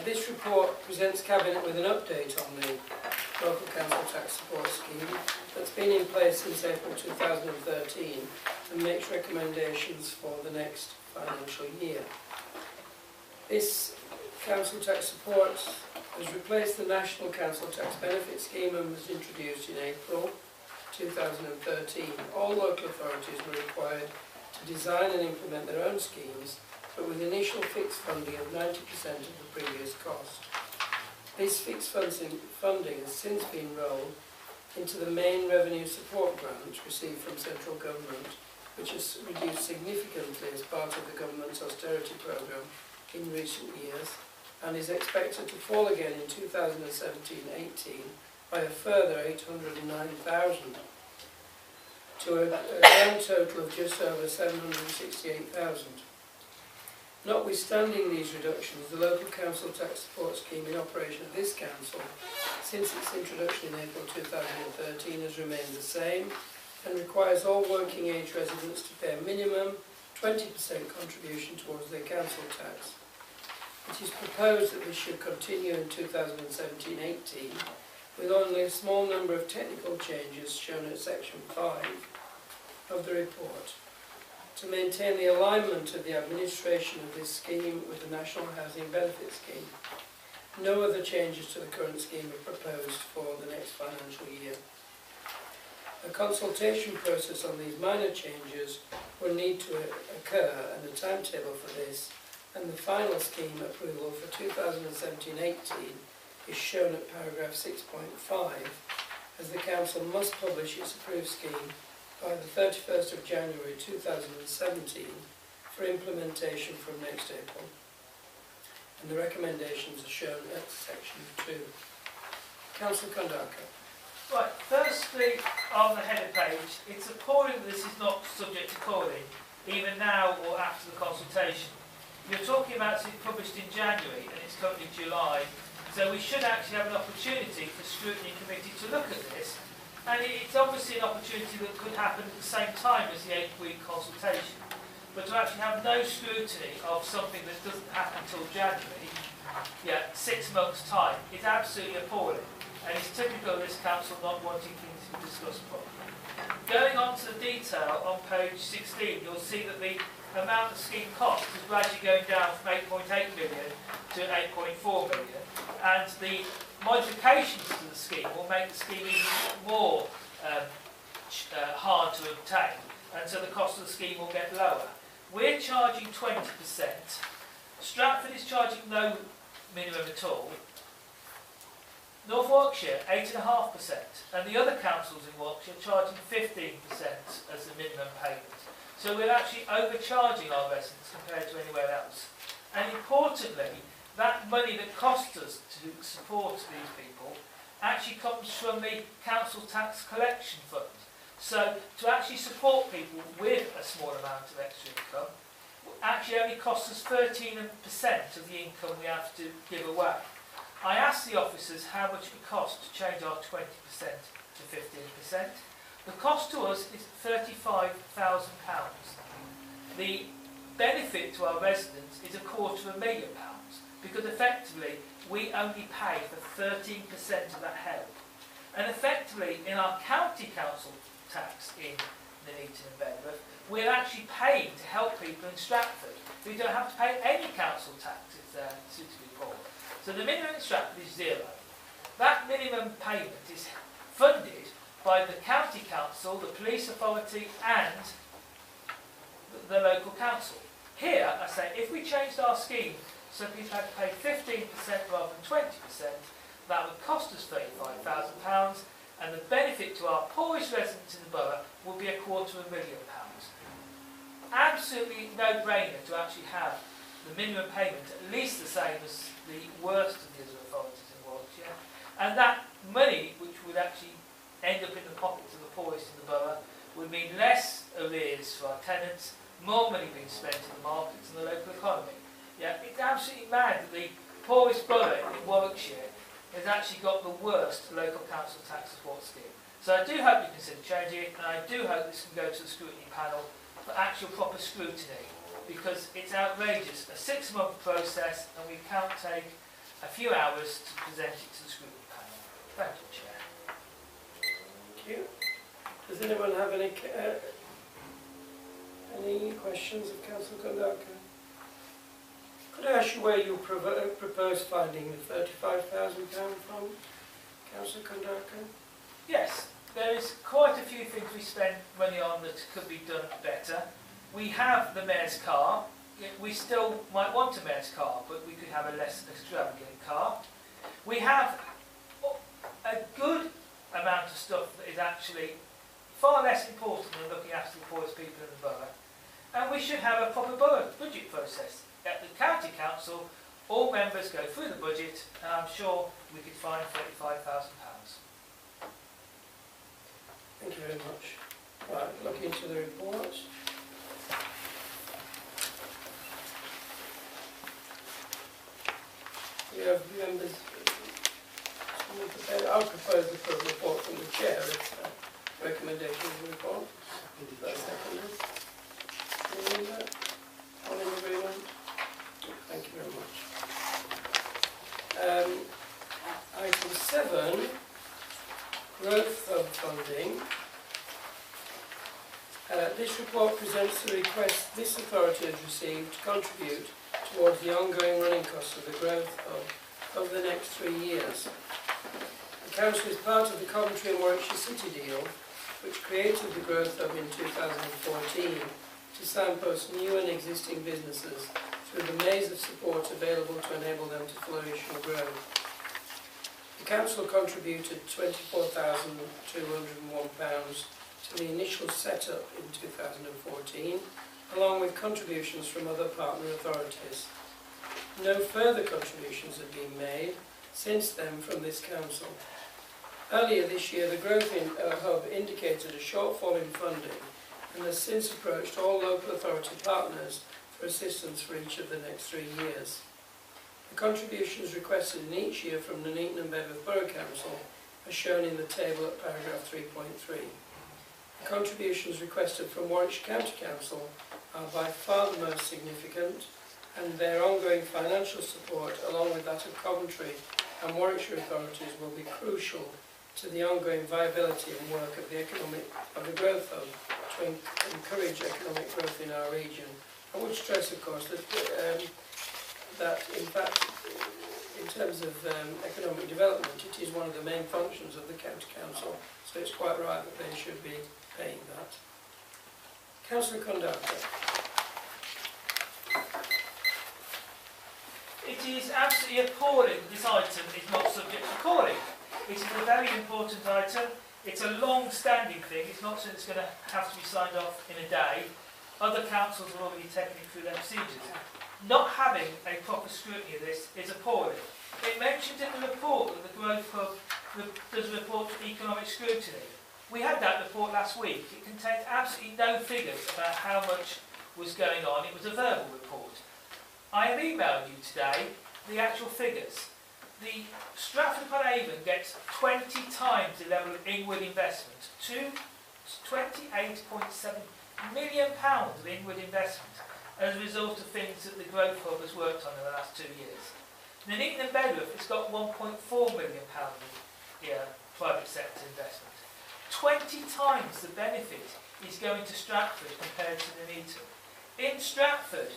This report presents Cabinet with an update on the Local Council Tax Support Scheme that's been in place since April 2013 and makes recommendations for the next financial year. This Council Tax Support has replaced the National Council Tax Benefit Scheme and was introduced in April 2013. All local authorities were required to design and implement their own schemes, but with initial fixed funding of 90% of the previous cost. This fixed funding has since been rolled into the main revenue support grant received from central government, which has reduced significantly as part of the government's austerity programme in recent years, and is expected to fall again in 2017-18 by a further 809,000 to a grand total of just over 768,000. Notwithstanding these reductions, the Local Council Tax Support Scheme in operation at this council since its introduction in April 2013 has remained the same and requires all working age residents to pay a minimum 20% contribution towards their council tax. It is proposed that this should continue in 2017-18 with only a small number of technical changes shown at section 5 of the report, to maintain the alignment of the administration of this scheme with the National Housing Benefit Scheme. No other changes to the current scheme are proposed for the next financial year. A consultation process on these minor changes will need to occur, and a timetable for this and the final scheme approval for 2017-18 is shown at paragraph 6.5, as the Council must publish its approved scheme by the 31st of January 2017 for implementation from next April. And the recommendations are shown at section 2. Councillor Kondaka. Right, firstly, on the header page, it's appalling that this is not subject to calling, even now or after the consultation. You're talking about it published in January and it's currently July, so we should actually have an opportunity for scrutiny committee to look at this. And it's obviously an opportunity that could happen at the same time as the 8-week consultation. But to actually have no scrutiny of something that doesn't happen until January, 6 months' time, is absolutely appalling. And it's typical of this council not wanting things to be discussed properly. Going on to the detail on page 16, you'll see that the amount of scheme cost is gradually going down from 8.8 million to 8.4 million. And the modifications to the scheme will make the scheme even more hard to obtain, and so the cost of the scheme will get lower. We're charging 20%. Stratford is charging no minimum at all. North Warwickshire 8.5%, and the other councils in Warwickshire charging 15% as the minimum payment. So we're actually overcharging our residents compared to anywhere else. And importantly, that money that costs us to support these people actually comes from the council tax collection fund. So to actually support people with a small amount of extra income actually only costs us 13% of the income we have to give away. I asked the officers how much it would cost to change our 20% to 15%. The cost to us is £35,000. The benefit to our residents is £250,000, because effectively we only pay for 13% of that help. And effectively in our county council tax in Nuneaton and Bedworth, we're actually paying to help people in Stratford who don't have to pay any council tax if they're suitably poor. So the minimum in Stratford is zero. That minimum payment is funded by the county council, the police authority and the local council. Here, I say, if we changed our scheme so people had to pay 15% rather than 20%, that would cost us £35,000, and the benefit to our poorest residents in the borough would be £250,000. Absolutely no-brainer to actually have the minimum payment at least the same as the worst of the other authorities in Warwickshire, and that money, which would actually end up in the pockets of the poorest in the borough, would mean less arrears for our tenants, more money being spent in the markets and the local economy. It's absolutely mad that the poorest borough in Warwickshire has actually got the worst local council tax support scheme. So I do hope you consider changing it, and I do hope this can go to the scrutiny panel for actual proper scrutiny, because it's outrageous. A 6-month process, and we can't take a few hours to present it to the scrutiny panel. Thank you, Chair. Thank you. Does anyone have any questions of Councillor Kondaka? Could I ask you where you propose finding the £35,000 from, Councillor Kondaka? Yes, there is quite a few things we spend money on that could be done better. We have the Mayor's car. We still might want a Mayor's car, but we could have a less extravagant car. We have a good amount of stuff that is actually far less important than looking after the poorest people in the borough. And we should have a proper borough budget process. At the county council, all members go through the budget, and I'm sure we could find £35,000. Thank you very much. Right, look into the report. We have members. I'll propose the report from the chair as recommendation of the report. That's seconded. All in agreement? Thank you very much. Item 7, growth hub funding. This report presents the request this authority has received to contribute towards the ongoing running costs of the growth hub over the next 3 years. The Council is part of the Coventry and Warwickshire City deal, which created the growth hub in 2014 to signpost new and existing businesses through the maze of support available to enable them to flourish and grow. The Council contributed £24,201 to the initial setup in 2014, along with contributions from other partner authorities. No further contributions have been made since then from this Council. Earlier this year, the Growth Hub indicated a shortfall in funding and has since approached all local authority partners for assistance for each of the next 3 years. The contributions requested in each year from Nuneaton and Bedworth Borough Council are shown in the table at paragraph 3.3. The contributions requested from Warwickshire County Council are by far the most significant, and their ongoing financial support, along with that of Coventry and Warwickshire authorities, will be crucial to the ongoing viability and work of the Growth Hub to encourage economic growth in our region. I would stress, of course, that in fact, in terms of economic development, it is one of the main functions of the County Council, so it's quite right that they should be paying that. Councillor Kondaka. It is absolutely appalling that this item is not subject to calling. It is a very important item. It's a long-standing thing. It's not something that's going to have to be signed off in a day. Other councils have already taken it through their procedures. Not having a proper scrutiny of this is appalling. It mentioned in the report that the Growth Hub does a report for economic scrutiny. We had that report last week. It contained absolutely no figures about how much was going on. It was a verbal report. I have emailed you today the actual figures. The Stratford-upon-Avon gets 20 times the level of inward investment, to £28.7 million of inward investment as a result of things that the Growth Hub has worked on in the last 2 years. Nuneaton and Bedworth has got £1.4 million private sector investment. 20 times the benefit is going to Stratford compared to Nuneaton. In Stratford,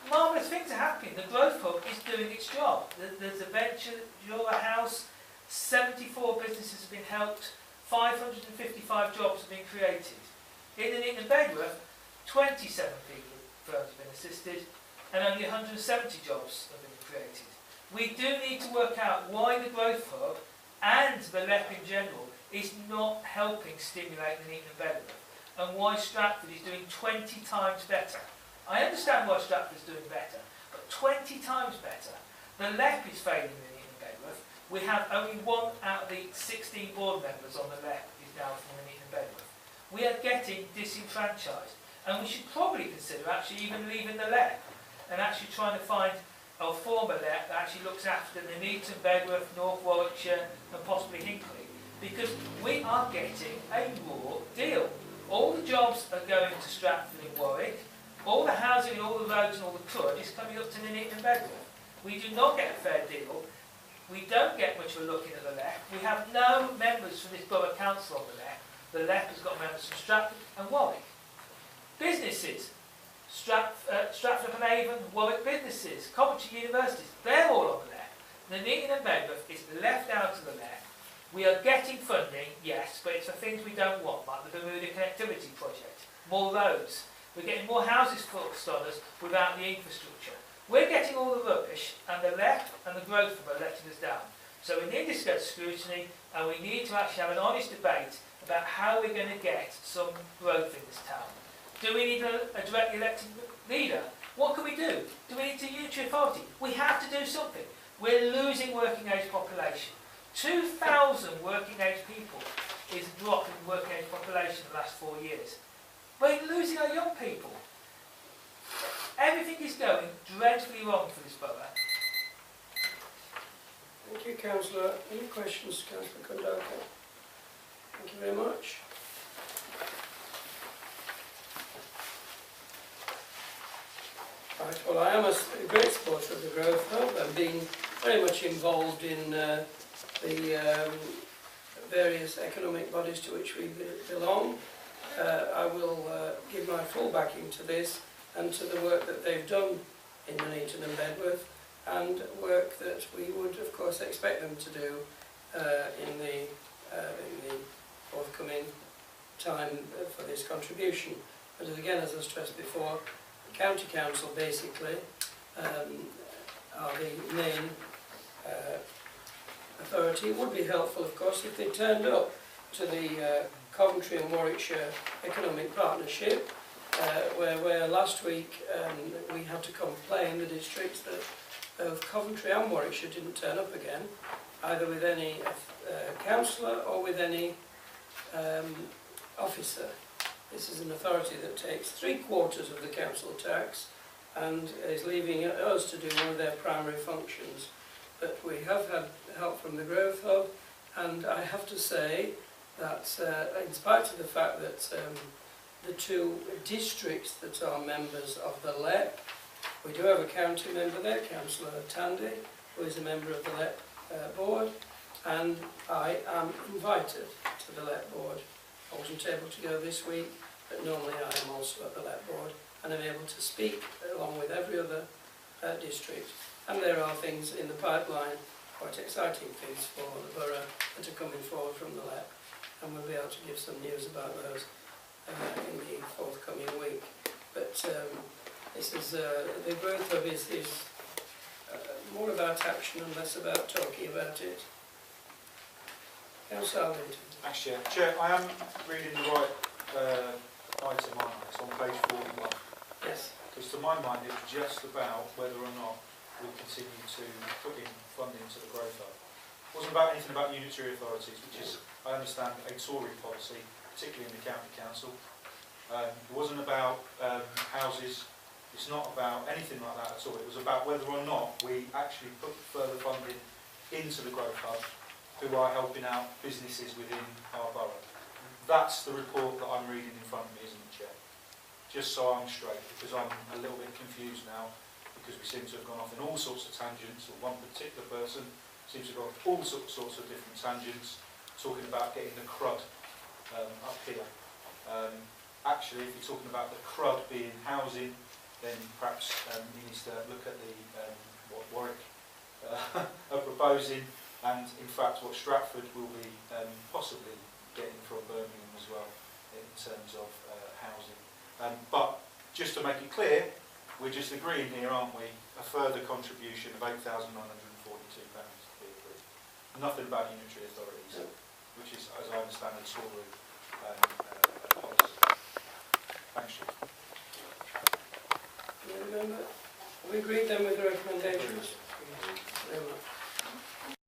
marvellous things are happening. The Growth Hub is doing its job. There's a venture, Jura House, 74 businesses have been helped, 555 jobs have been created. In Nuneaton and Bedworth, 27 firms have been assisted, and only 170 jobs have been created. We do need to work out why the Growth Hub and the LEP in general is not helping stimulate Nuneaton and Bedworth, and why Stratford is doing 20 times better. I understand why Stratford is doing better, but 20 times better. The LEP is failing Nuneaton and Bedworth. We have only 1 out of the 16 board members on the LEP is now from Nuneaton and Bedworth. We are getting disenfranchised, and we should probably consider actually even leaving the LEP and actually trying to find a former LEP that actually looks after Nuneaton, Bedworth, North Warwickshire and possibly Hinckley, because we are getting a raw deal. All the jobs are going to Stratford and Warwick, all the housing and all the roads and all the crud is coming up to Nuneaton and Bedworth. We do not get a fair deal. We don't get much of a look in at the LEP. We have no members from this borough council on the LEP. The LEP has got members from Stratford and Warwick. Businesses, Stratford-upon-Avon, Warwick businesses, Coventry universities, they're all on the LEP. Nuneaton and Bedworth is left out of the LEP. We are getting funding, yes, but it's for things we don't want, like the Bermuda Connectivity Project, more roads. We're getting more houses forced on us without the infrastructure. We're getting all the rubbish, and the left and the growth are letting us down. So we need this to go to scrutiny, and we need to actually have an honest debate about how we're going to get some growth in this town. Do we need a directly elected leader? What can we do? Do we need a unitary authority? We have to do something. We're losing working age population. 2,000 working age people is a drop in working age population in the last 4 years. We're losing our young people. Everything is going dreadfully wrong for this borough. Thank you, Councillor. Any questions, Councillor Kundaka? Thank you very much. Right, well, I am a great supporter of the Growth Hub. I've been very much involved in the various economic bodies to which we belong. I will give my full backing to this and to the work that they've done in Nuneaton and Bedworth, and work that we would, of course, expect them to do in the forthcoming time for this contribution. But again, as I stressed before, the County Council basically are the main authority. It would be helpful, of course, if they turned up to the Coventry and Warwickshire Economic Partnership, where last week we had to complain, the districts, that both Coventry and Warwickshire didn't turn up again, either with any councillor or with any officer. This is an authority that takes 3/4 of the council tax and is leaving us to do one of their primary functions. But we have had help from the Growth Hub, and I have to say that in spite of the fact that the two districts that are members of the LEP, we do have a county member there, Councillor Tandy, who is a member of the LEP board, and I am invited to the LEP board. I wasn't able to go this week, but normally I am also at the LEP board, and I'm able to speak along with every other district. And there are things in the pipeline, quite exciting things for the borough that are coming forward from the LEP, and we'll be able to give some news about those in the forthcoming week. But this is the Growth Hub is more about action and less about talking about it. Councillor Alvington. Thanks, Chair. Chair, I am reading the right item on it. It's on page 41. Yes. Because to my mind, it's just about whether or not we continue to put in funding into the Growth Hub. It wasn't about anything about unitary authorities, which is, I understand, a Tory policy, particularly in the County Council. It wasn't about houses. It's not about anything like that at all. It was about whether or not we actually put further funding into the Growth Hub, who are helping out businesses within our borough. That's the report that I'm reading in front of me, isn't it, Chair? Just so I'm straight, because I'm a little bit confused now, because we seem to have gone off in all sorts of tangents, or one particular person seems to have gone off all sorts of different tangents, talking about getting the crud up here. Actually, if you're talking about the crud being housing, then perhaps he needs to look at the what Warwick are proposing, and in fact what Stratford will be possibly getting from Birmingham as well in terms of housing. But just to make it clear, we're just agreeing here, aren't we, a further contribution of £8,942 to be agreed. Nothing about unitary authorities, which is, as I understand, a Tory policy. Thanks, Chair. We agreed then with the recommendations? Very much.